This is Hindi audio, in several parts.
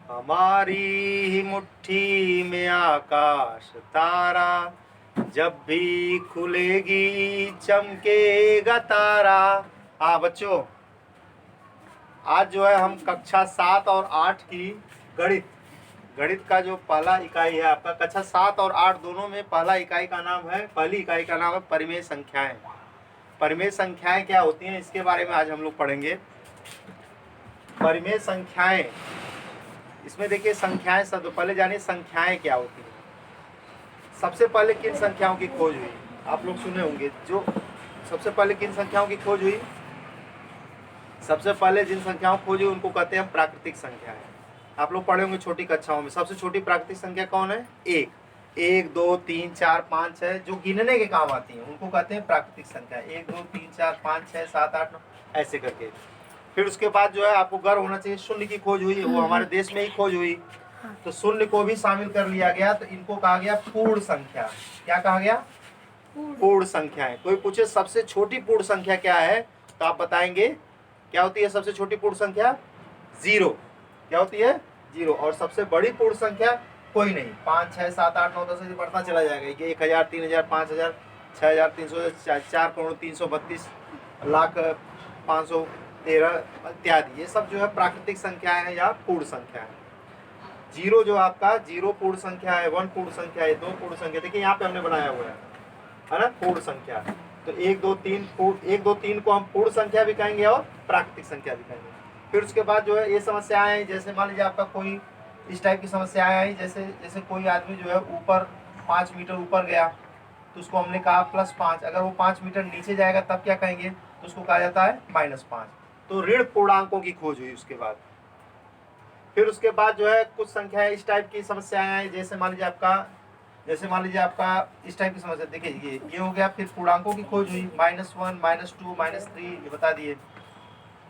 हमारी ही मुट्ठी में आकाश तारा, जब भी खुलेगी चमकेगा तारा। हाँ बच्चों, आज जो है हम कक्षा 7 और 8 की गणित गणित का जो पहला इकाई है आपका, कक्षा 7 और 8 दोनों में पहली इकाई का नाम है परिमेय संख्याएं। परिमेय संख्याएं क्या होती हैं, इसके बारे में आज हम लोग पढ़ेंगे। परिमेय संख्याएं, इसमें देखिए संख्याएं शब्द, पहले जानिए संख्याएं क्या होती हैं। सबसे पहले किन संख्याओं की खोज हुई, आप लोग सुने होंगे। जो सबसे पहले किन संख्याओं की खोज हुई, सबसे पहले जिन संख्याओं की खोज हुई उनको कहते हैं प्राकृतिक संख्याएं। आप लोग पढ़े होंगे छोटी कक्षाओं में। सबसे छोटी प्राकृतिक संख्या कौन है? एक। 1 2 3 4 5 6 जो गिनने के काम आती हैं उनको कहते हैं प्राकृतिक संख्या। 1 2 3 4 5 6 7 8 9 ऐसे करके। फिर उसके बाद जो है आपको गर्व होना चाहिए, शून्य की खोज हुई, वो हमारे देश में ही खोज हुई, तो शून्य को भी शामिल कर लिया गया, तो इनको कहा गया पूर्ण संख्या। क्या कहा गया? पूर्ण संख्याएं। कोई पूछे सबसे छोटी पूर्ण संख्या क्या है, तो आप बताएंगे क्या होती है सबसे छोटी पूर्ण संख्या? 0। क्या होती है? 0। और सबसे बड़ी पूर्ण संख्या कोई नहीं। 5 6 7 8 9 10 ऐसे बढ़ता चला जाएगा। 1000 3000 5000 6300 4 करोड़ 332 लाख 513 इत्यादि, ये सब जो है प्राकृतिक संख्याएं हैं या पूर्ण संख्या है। 0 जो आपका 0 पूर्ण संख्या है, 1 पूर्ण संख्या है, 2 पूर्ण संख्या। देखिए यहाँ पे हमने बनाया हुआ है ना, पूर्ण संख्या। तो 1 2 3 को हम पूर्ण संख्या भी कहेंगे और प्राकृतिक संख्या भी कहेंगे। फिर उसके बाद जो है ये समस्याएं आई, जैसे मान लीजिए आपका कोई इस टाइप की समस्याएं आई, जैसे कोई आदमी जो है ऊपर 5 मीटर ऊपर गया, तो उसको हमने कहा +5। अगर वो 5 मीटर नीचे जाएगा तब क्या कहेंगे? तो उसको कहा जाता है -5। तो ऋण पूर्णांकों की खोज हुई उसके बाद। फिर उसके बाद जो है कुछ संख्याएं इस टाइप की समस्याएं आई, जैसे मान लीजिए आपका इस टाइप की समस्या। देखिए ये हो गया। फिर पूर्णांकों की खोज हुई, -1 -2 -3 ये बता दिए।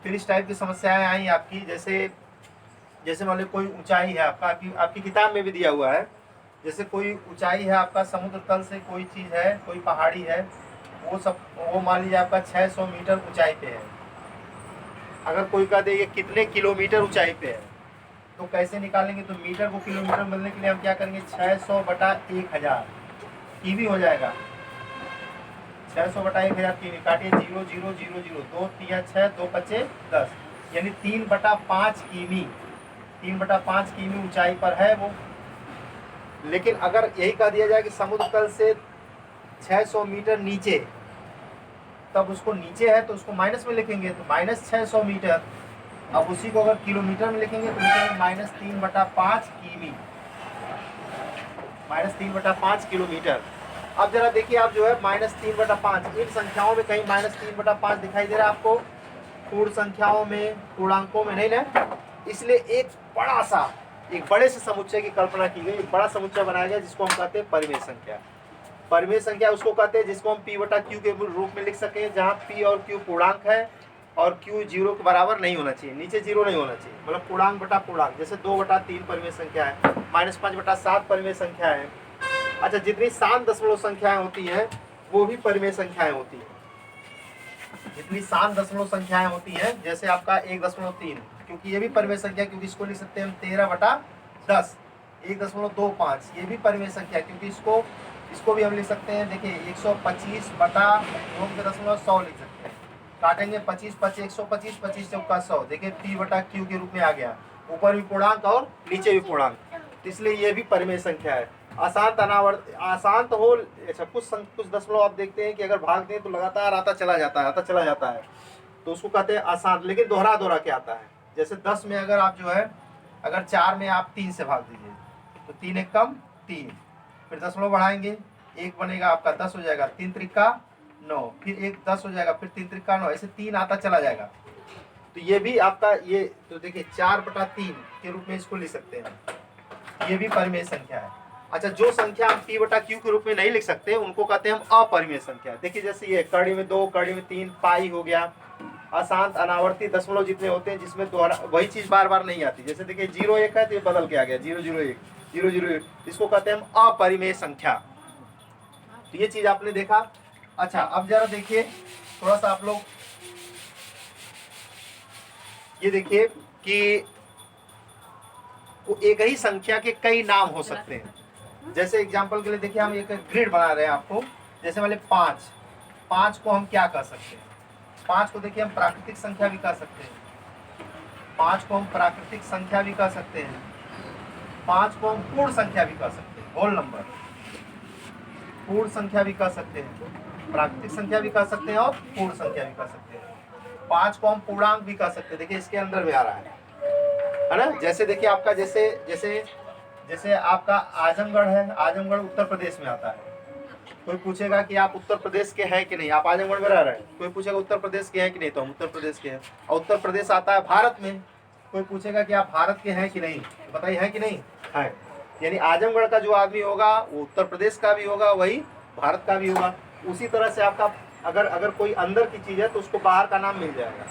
फिर इस टाइप की समस्याएं आई आपकी, जैसे मान लीजिए कोई ऊंचाई है आपका, आपकी किताब में भी दिया हुआ है। जैसे कोई ऊंचाई है आपका, समुद्र तल से कोई चीज़ है, कोई पहाड़ी है, वो मान लीजिए आपका 600 मीटर ऊंचाई पे है। अगर कोई कह दे ये कितने किलोमीटर ऊंचाई पे है, तो कैसे निकालेंगे? तो मीटर को किलोमीटर बदलने के लिए हम क्या करेंगे? 600/1000 कीवी हो जाएगा। 600/1000 कीवी। काटिए 0 0 0 0 2 3 6 2 5 10, यानी 3/5 कीमी। 3/5 कीमी ऊंचाई पर है वो। लेकिन अगर यही कह दिया जाए कि समुद्र तल से 600 मीटर नीचे, तब उसको नीचे है तो उसको माइनस में लिखेंगे, तो -600 मीटर। अब उसी को अगर किलोमीटर में लिखेंगे तो लिखेंगे -3/5 कीमी, -3/5 किलोमीटर। अब जरा देखिए, आप जो है -3/5, इन संख्याओं में कहीं -3/5 दिखाई दे रहा है आपको? पूर्ण संख्याओं में, पूर्णांकों में नहीं ना। इसलिए एक बड़े से समुच्चय की कल्पना की गई, एक बड़ा समुच्चय बनाया गया जिसको हम कहते हैं परिमेय संख्या। परिमेय संख्या उसको कहते हैं जिसको हम P/Q के रूप में लिख सके, जहाँ P और Q पूर्णांक है और Q 0 के बराबर नहीं होना चाहिए, नीचे 0 नहीं होना चाहिए, मतलब पूर्णांक बटा पूर्णांक। जैसे 2/3 परिमेय संख्या है, -5/7 परिमेय संख्या है। अच्छा, जितनी शांत दशमलव संख्याएं होती हैं वो भी परिमेय संख्याएं होती हैं। जितनी शांत दशमलव संख्याएं होती हैं, जैसे आपका 1.3, क्योंकि ये भी परिमेय संख्या, क्योंकि इसको लिख सकते हैं हम 13/10। 1.25 ये भी परिमेय संख्या, क्योंकि इसको भी हम लिख सकते हैं। देखिए 125/2.100 लिख सकते हैं। काटेंगे 25 5 125, 25 चौका 100। देखिए P/Q के रूप में आ गया, ऊपर भी पूर्णांक और नीचे भी पूर्णांक, तो इसलिए ये भी परिमेय संख्या है। अशांत अनावर्त अशांत हो। अच्छा, कुछ दशमलव आप देखते हैं कि अगर भागते हैं तो लगातार आता चला जाता है, तो उसको कहते हैं अशांत, लेकिन दोहरा के आता है। जैसे 10 में अगर आप जो है, अगर 4 में आप 3 से भाग दीजिए तो 3 एक कम 3, फिर दशमलव बढ़ाएंगे, 1 बनेगा आपका 10 हो जाएगा, 3 त्रिका 9, फिर 1 10 हो जाएगा, फिर 3 त्रिका 9, ऐसे 3 आता चला जाएगा। तो ये भी आपका ये, तो देखिए 4/3 के रूप में इसको लिख सकते हैं, ये भी परिमेय संख्या है। अच्छा, जो संख्या हम P/Q के रूप में नहीं लिख सकते उनको कहते हैं हम अपरिमेय संख्या। देखिए जैसे ये कड़ी में 2, कड़ी में 3, पाई हो गया। अशांत अनावर्ती दशमलव जितने होते हैं जिसमें दोहरा वही चीज बार बार नहीं आती, जैसे देखिए 0 1 है तो ये बदल के आ गया 0 0 1 0 0 1, इसको कहते हैं हम अपरिमेय संख्या। तो ये चीज आपने देखा। अच्छा, अब जरा देखिए थोड़ा सा आप लोग ये देखिए कि वो एक ही संख्या के कई नाम हो सकते हैं। जैसे एग्जांपल के लिए देखिए हम एक ग्रिड बना रहे हैं आपको, जैसे मान लीजिए 5, 5 को हम क्या कर सकते हैं? 5 को देखिए हम प्राकृतिक संख्या भी कह सकते हैं, 5 को हम प्राकृतिक संख्या भी कह सकते हैं, 5 को हम पूर्ण संख्या भी कह सकते हैं, होल नंबर, पूर्ण संख्या भी कह सकते हैं, प्राकृतिक संख्या भी कह सकते हैं और पूर्ण संख्या भी कह सकते हैं। 5 को हम पूर्णांक भी कह सकते हैं, देखिए इसके अंदर में आ रहा है ना। जैसे देखिए आपका जैसे जैसे जैसे आपका आजमगढ़ है, आजमगढ़ उत्तर प्रदेश में आता है। कोई पूछेगा कि आप उत्तर प्रदेश के हैं कि नहीं, आप आजमगढ़ में रह रहे हैं, कोई पूछेगा उत्तर प्रदेश के हैं कि नहीं, तो हम उत्तर प्रदेश के हैं। और उत्तर प्रदेश आता है भारत में, कोई पूछेगा कि आप भारत के हैं कि नहीं, तो बताइए है कि नहीं है। यानी आजमगढ़ का जो आदमी होगा वो उत्तर प्रदेश का भी होगा, वही भारत का भी होगा। उसी तरह से आपका अगर अगर कोई अंदर की चीज है तो उसको बाहर का नाम मिल जाएगा।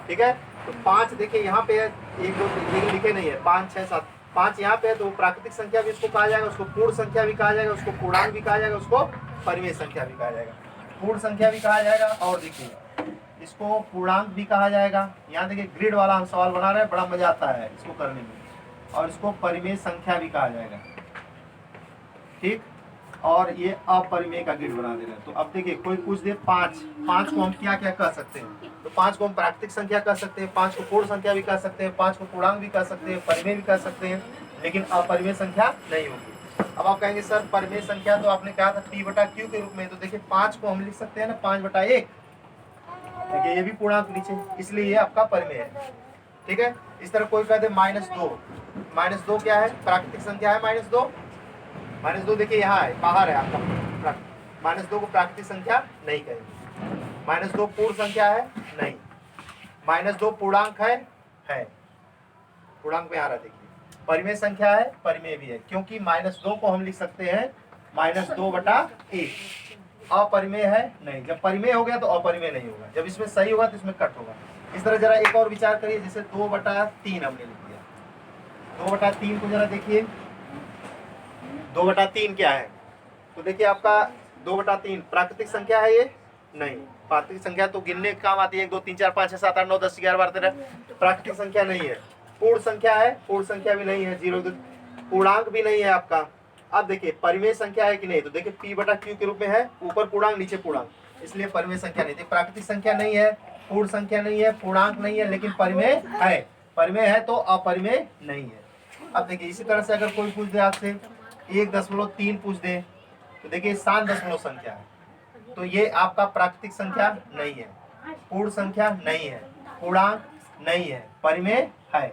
ठीक है, तो 5 देखिए यहाँ पे है, 1 2 3 लिखे नहीं है, 5 6 7, 5 यहाँ पे है, तो प्राकृतिक संख्या भी उसको कहा जाएगा, उसको पूर्ण संख्या भी कहा जाएगा, उसको पूर्णांक भी कहा जाएगा, उसको परिमेय संख्या भी कहा जाएगा, पूर्ण संख्या भी कहा जाएगा, और देखिए इसको पूर्णांक भी कहा जाएगा। यहाँ देखिए ग्रिड वाला हम सवाल बना रहे हैं, बड़ा मजा आता है इसको करने में, और इसको परिमेय संख्या भी कहा जाएगा। ठीक, और ये अपरिमेय का ग्रिड बना दे रहे हैं। तो अब देखिए कोई पूछ दे 5, 5 को हम क्या क्या कह सकते हैं, तो 5 को हम प्राकृतिक संख्या कह सकते हैं, 5 को पूर्ण संख्या भी कह सकते हैं, 5 को पूर्णांक भी कह सकते हैं, परिमेय भी कह सकते हैं, लेकिन अपरिमेय संख्या नहीं होगी। अब आप कहेंगे सर परिमेय संख्या तो आपने कहा था p बटा q के रूप में, तो देखिए 5 को हम लिख सकते हैं ना 5 बटा 1, देखिए ये भी पूर्णांक नीचे, इसलिए ये आपका परिमेय है। ठीक है, इस तरह कोई कह दे -2, -2 क्या है, प्राकृतिक संख्या है -2, -2 देखिए यहाँ है, बाहर है आपका, -2 को प्राकृतिक संख्या नहीं कहेंगे। -2 पूर्ण संख्या है नहीं, -2 पूर्णांक है पूर्णांक में आ रहा है, देखिए परिमेय संख्या है, परिमेय भी है, क्योंकि -2 को हम लिख सकते हैं -2 बटा 1, अपरिमेय है नहीं, जब परिमेय हो गया तो अपरिमेय नहीं होगा, जब इसमें सही होगा तो इसमें कट होगा। इस तरह जरा एक और विचार करिए, जैसे 2 बटा 3 हमने लिख दिया, 2 बटा 3 को जरा देखिए, 2 बटा 3 क्या है, तो देखिए आपका 2 बटा 3 प्राकृतिक संख्या है ये नहीं, प्राकृतिक संख्या तो गिनने का काम आती है, 1 2 3 4 5 6 7 8 9 10 11 12 13, प्राकृतिक संख्या नहीं है। पूर्ण संख्या है, पूर्ण संख्या भी नहीं है, 0 2, पूर्णांक भी नहीं है आपका। अब देखिए परिमेय संख्या है कि नहीं, तो देखिए p बटा q के रूप में है, ऊपर पूर्णांक नीचे पूर्णांक, इसलिए परिमेय संख्या नहीं थी। प्राकृतिक संख्या नहीं है, पूर्ण संख्या नहीं है, पूर्णांक नहीं है, लेकिन परिमेय है, परिमेय है तो अपरिमेय नहीं है। अब देखिए इसी तरह से अगर कोई पूछ दे आपसे 1.3 पूछ दे, तो देखिए शांत दशमलव संख्या है, तो ये आपका प्राकृतिक संख्या नहीं है, पूर्ण संख्या नहीं है, पूर्णांक नहीं है, परिमेय है,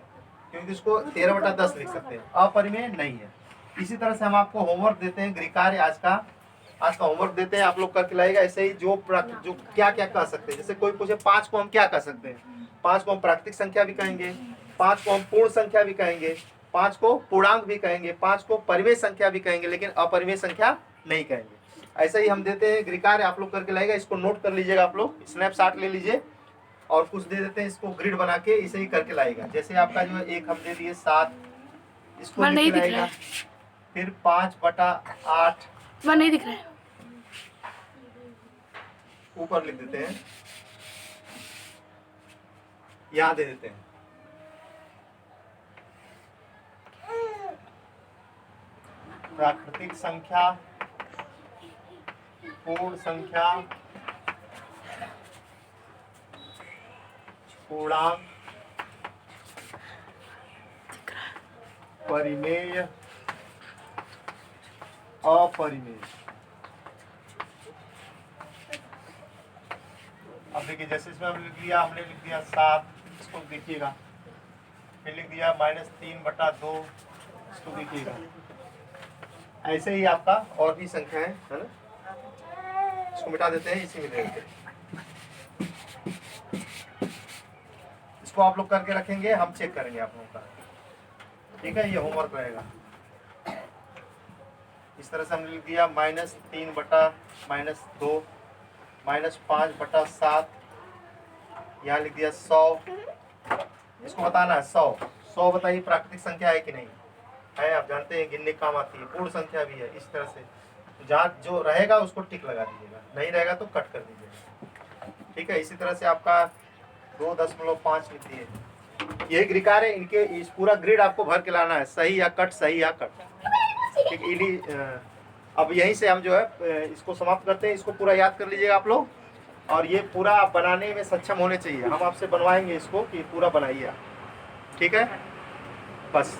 क्योंकि इसको 13 बटा 10 लिख सकते हैं, अपरिमेय नहीं है। इसी तरह से हम आपको होमवर्क देते हैं, गृह कार्य आज का होमवर्क देते हैं, आप लोग करके लाएगा। ऐसे ही जो क्या क्या कह सकते हैं, जैसे कोई पूछे 5 को हम क्या कह सकते हैं, 5 को हम प्राकृतिक संख्या भी कहेंगे, 5 को हम पूर्ण संख्या भी कहेंगे, 5 को पूर्णांक भी कहेंगे, 5 को परिमेय संख्या भी कहेंगे, लेकिन अपरिमेय संख्या नहीं कहेंगे। ऐसे ही हम देते हैं गृह कार्य, आप लोग करके लाएगा, इसको नोट कर लीजिएगा, आप लोग स्नैपशॉट ले लीजिए, और कुछ दे देते हैं, इसको ग्रिड बना के इसे ही करके लाएगा। जैसे आपका जो है एक हम दे दिए 7, इसको लिख लाएगा, फिर 5 बटा 8 नहीं दिख रहा है, ऊपर लिख देते हैं, यहाँ दे देते हैं प्राकृतिक संख्या, पूर्ण संख्या, पूर्णांक, परिमेय, अपरिमेय। अब देखिए जैसे इसमें हमने लिख दिया 7, इसको देखिएगा, फिर लिख दिया -3 बटा 2, इसको देखिएगा। ऐसे ही आपका और भी संख्या है ना, इसको मिटा देते हैं, इसी में दे देते हैं, इसको आप लोग करके रखेंगे, हम चेक करेंगे आप लोगों का। ठीक है, ये होमवर्क रहेगा। इस तरह से हमने लिख दिया -3 बटा -2, -5 बटा 7, यहाँ लिख दिया 100, इसको बताना है 100 बताइए प्राकृतिक संख्या है कि नहीं है, आप जानते हैं गिनने काम आती है, पूर्ण संख्या भी है। इस तरह से जहाँ जो रहेगा उसको टिक लगा दीजिएगा, नहीं रहेगा तो कट कर दीजिएगा। ठीक है, इसी तरह से आपका 2.5 लिख दिए, यही ग्रिकार है, इनके इस पूरा ग्रिड आपको भर के लाना है, सही या कट, सही या कट। ठीक, अब यहीं से हम जो है इसको समाप्त करते हैं। इसको पूरा याद कर लीजिएगा आप लोग, और ये पूरा बनाने में सक्षम होने चाहिए। हम आपसे बनवाएंगे इसको कि पूरा बनाइए आप, ठीक है। बस